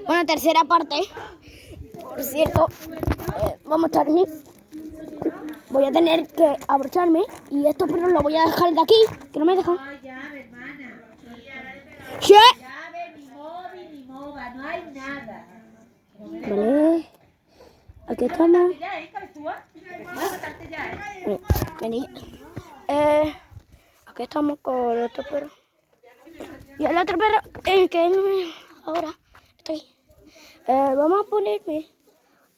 Bueno, tercera parte. Por cierto, vamos a estar aquí. Voy a tener que abrocharme y esto pero lo voy a dejar de aquí, que no me dejan. ¿Qué? Ni móvil, ni moga, no hay nada. Vale. Aquí estamos. Vení. Aquí estamos con el otro perro. Y el otro perro, que no me... Ahora estoy. Vamos a ponerme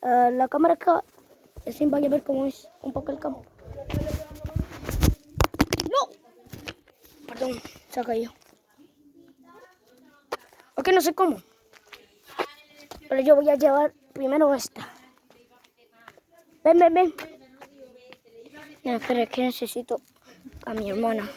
la cámara acá. Así vaya a ver cómo es un poco el campo. ¡No! Perdón, se ha caído. Ok, no sé cómo. Pero yo voy a llevar primero esta. Ven, ven, ven. No, espera, es que necesito a mi hermana.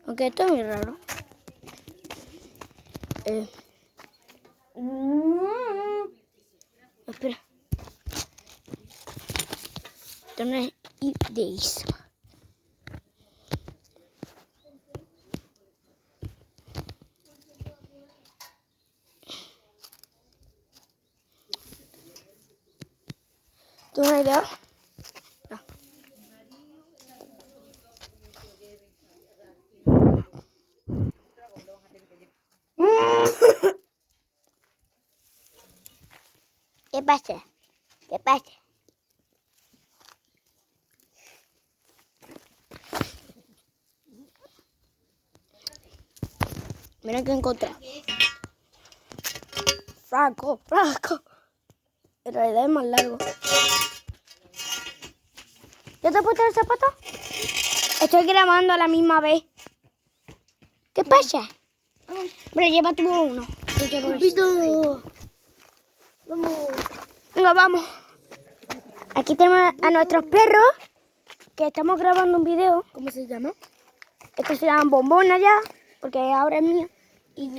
Aunque esto es muy raro. Espera. Esto no es ideas. ¿Tú una idea? No. ¿Qué pasa? ¿Qué pasa? Mira que encontré. Franco. En realidad es más largo. ¿Ya te has puesto el zapato? Estoy grabando a la misma vez. ¿Qué pasa? Pero lleva tú uno. Vamos. Venga, vamos. Aquí tenemos a nuestros perros, que estamos grabando un video. ¿Cómo se llama? Estos se llaman Bombón allá, porque ahora es mío. Y